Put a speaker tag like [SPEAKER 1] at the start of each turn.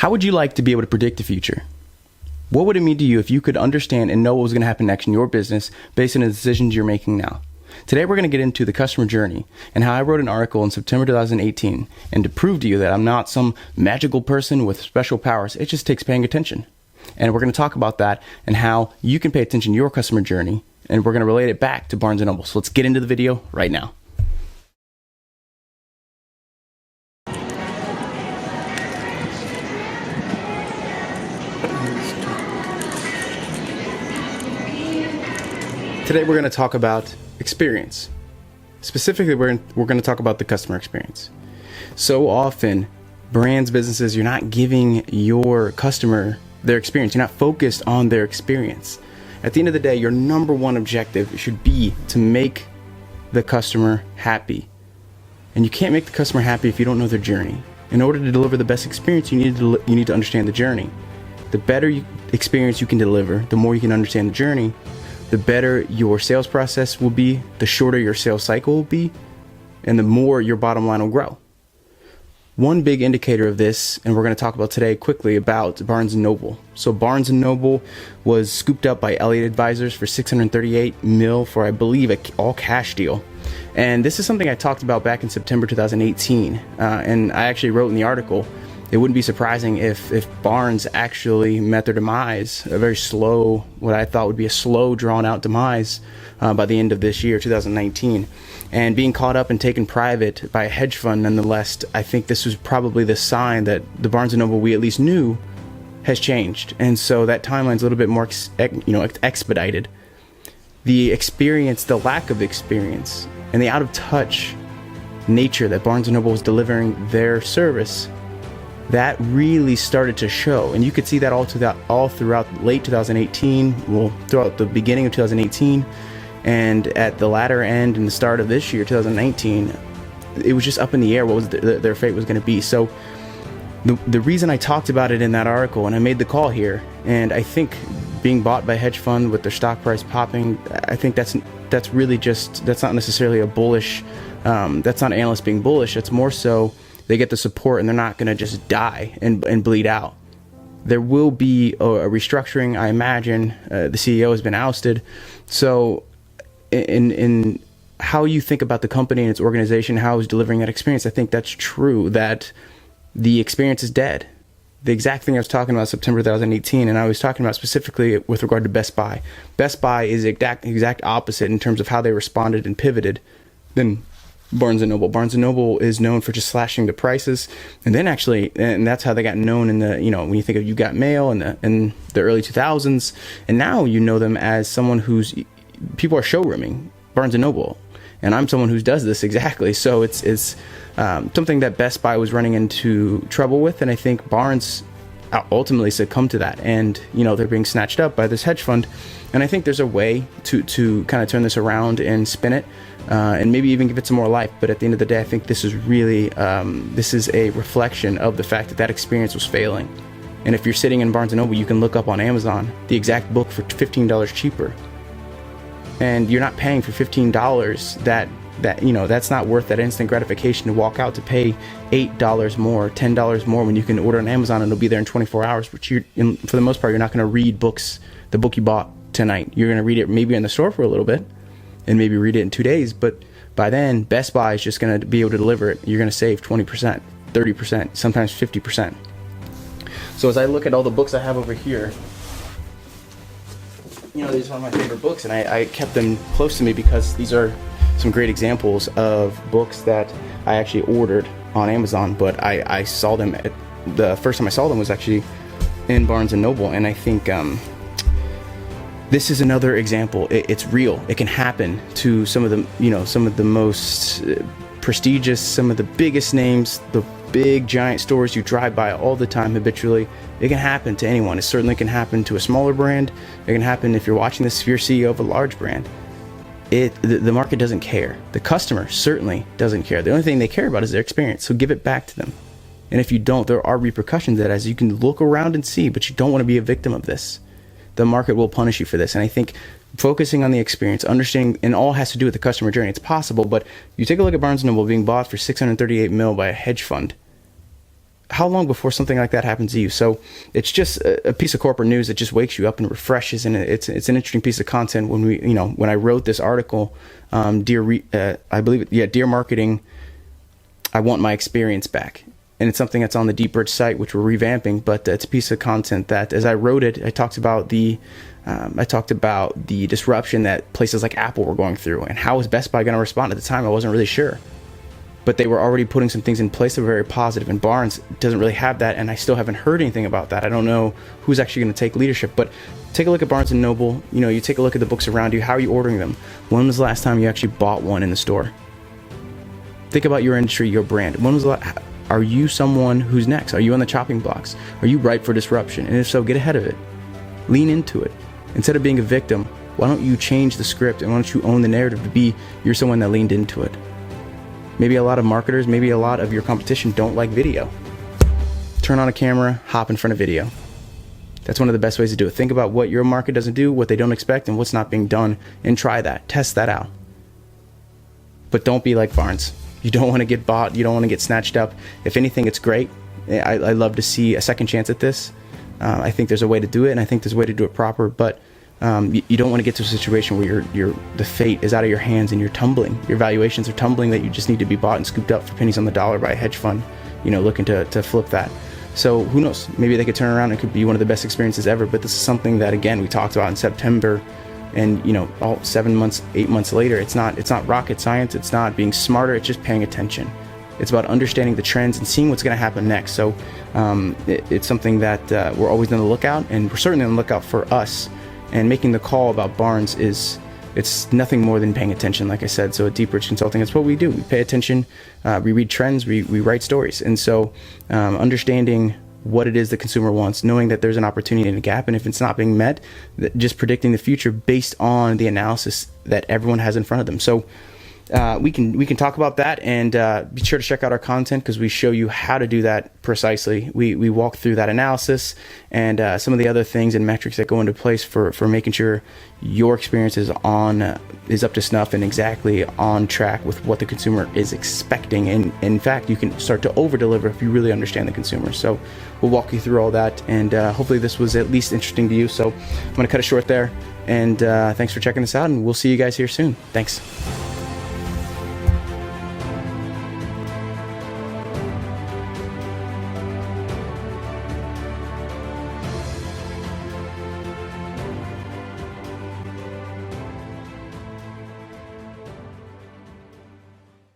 [SPEAKER 1] How would you like to be able to predict the future? What would it mean to you if you could understand and know what was going to happen next in your business based on the decisions you're making now? Today we're going to get into the customer journey and how I wrote an article in September 2018 and to prove to you that I'm not some magical person with special powers. It just takes paying attention. And we're going to talk about that and how you can pay attention to your customer journey, and we're going to relate it back to Barnes & Noble. So let's get into the video right now. Today we're going to talk about experience. Specifically, we're going to talk about the customer experience. So often, brands, businesses, you're not giving your customer their experience. You're not focused on their experience. At the end of the day, your number one objective should be to make the customer happy. And you can't make the customer happy if you don't know their journey. In order to deliver the best experience, you need to understand the journey. The better experience you can deliver, the more you can understand the journey, the better your sales process will be, the shorter your sales cycle will be, and the more your bottom line will grow. One big indicator of this, and we're going to talk about today quickly, about Barnes & Noble. So Barnes & Noble was scooped up by Elliott Advisors for $638 million for, I believe, an all-cash deal. And this is something I talked about back in September 2018, and I actually wrote in the article, it wouldn't be surprising if Barnes actually met their demise, a very slow, what I thought would be a slow, drawn-out demise by the end of this year, 2019. And being caught up and taken private by a hedge fund, nonetheless, I think this was probably the sign that the Barnes & Noble we at least knew has changed. And so that timeline's a little bit more expedited. The experience, the lack of experience, and the out-of-touch nature that Barnes & Noble was delivering their service, that really started to show. And you could see that all throughout late 2018, well, throughout the beginning of 2018, and at the latter end and the start of this year, 2019, it was just up in the air what was their fate was going to be. So the reason I talked about it in that article, and I made the call here, and I think being bought by a hedge fund with their stock price popping, I think that's really just, that's not necessarily a bullish, that's not analysts being bullish. It's more so they get the support and they're not going to just die and bleed out. There will be a restructuring, I imagine. The CEO has been ousted. So in how you think about the company and its organization, how it's delivering that experience, I think that's true, that the experience is dead. The exact thing I was talking about September 2018, and I was talking about specifically with regard to Best Buy. Best Buy is the exact opposite in terms of how they responded and pivoted than Barnes & Noble. Barnes & Noble is known for just slashing the prices, and then and that's how they got known in the, when you think of You Got Mail in the early 2000s, and now you know them as someone who's, people are showrooming Barnes & Noble, and I'm someone who does this exactly. So it's something that Best Buy was running into trouble with, and I think Barnes ultimately succumbed to that, and they're being snatched up by this hedge fund. And I think there's a way to kind of turn this around and spin it, and maybe even give it some more life. But at the end of the day, I think this is really, this is a reflection of the fact that experience was failing. And if you're sitting in Barnes & Noble, you can look up on Amazon the exact book for $15 cheaper. And you're not paying for $15 that's not worth that instant gratification to walk out to pay $8 more, $10 more when you can order on Amazon and it'll be there in 24 hours. But for the most part, you're not going to read the book you bought tonight. You're going to read it maybe in the store for a little bit and maybe read it in 2 days. But by then, Best Buy is just going to be able to deliver it. You're going to save 20%, 30%, sometimes 50%. So as I look at all the books I have over here, these are one of my favorite books, and I kept them close to me because these are some great examples of books that I actually ordered on Amazon, but I saw them the first time I saw them was actually in Barnes & Noble, and I think this is another example. It's real. It can happen to some of the most prestigious, some of the biggest names, the big giant stores you drive by all the time habitually. It can happen to anyone. It certainly can happen to a smaller brand. It can happen if you're watching this, if you're CEO of a large brand. The market doesn't care. The customer certainly doesn't care. The only thing they care about is their experience. So give it back to them. And if you don't, there are repercussions that, as you can look around and see, but you don't want to be a victim of this. The market will punish you for this. And I think focusing on the experience, understanding, and all has to do with the customer journey. It's possible, but you take a look at Barnes & Noble being bought for $638 million by a hedge fund. how long before something like that happens to you? So it's just a piece of corporate news that just wakes you up and refreshes, and it's an interesting piece of content. When I wrote this article, Dear Marketing, I want my experience back. And it's something that's on the Deep Bridge site, which we're revamping, but it's a piece of content that, as I wrote it, I talked about the disruption that places like Apple were going through, and how was Best Buy going to respond. At the time, I wasn't really sure, but they were already putting some things in place that were very positive, and Barnes doesn't really have that, and I still haven't heard anything about that. I don't know who's actually going to take leadership, but take a look at Barnes & Noble. You take a look at the books around you. How are you ordering them? When was the last time you actually bought one in the store? Think about your industry, your brand. When was the last... Are you someone who's next? Are you on the chopping blocks? Are you ripe for disruption? And if so, get ahead of it. Lean into it. Instead of being a victim, why don't you change the script, and why don't you own the narrative to be you're someone that leaned into it? Maybe a lot of marketers, maybe a lot of your competition don't like video. Turn on a camera, hop in front of video. That's one of the best ways to do it. Think about what your market doesn't do, what they don't expect, and what's not being done, and try that. Test that out. But don't be like Barnes. You don't want to get bought. You don't want to get snatched up. If anything, it's great. I love to see a second chance at this. I think there's a way to do it, and I think there's a way to do it proper. But you don't want to get to a situation where the fate is out of your hands and you're tumbling. Your valuations are tumbling, that you just need to be bought and scooped up for pennies on the dollar by a hedge fund, looking to flip that. So who knows? Maybe they could turn around. It could be one of the best experiences ever. But this is something that, again, we talked about in September. And all 7 months, 8 months later, it's not rocket science. It's not being smarter. It's just paying attention. It's about understanding the trends and seeing what's going to happen next. So it's something that we're always on the lookout, and we're certainly on the lookout for us. And making the call about Barnes it's nothing more than paying attention, like I said. So at Deep Bridge Consulting, it's what we do. We pay attention. We read trends. We write stories. And so understanding what it is the consumer wants, knowing that there's an opportunity and a gap, and if it's not being met, just predicting the future based on the analysis that everyone has in front of them. So we can talk about that, and be sure to check out our content, because we show you how to do that precisely. We walk through that analysis and some of the other things and metrics that go into place for making sure your experience is up to snuff and exactly on track with what the consumer is expecting. And in fact, you can start to over deliver if you really understand the consumer. So we'll walk you through all that, and hopefully this was at least interesting to you. So I'm going to cut it short there, and thanks for checking this out, and we'll see you guys here soon. Thanks.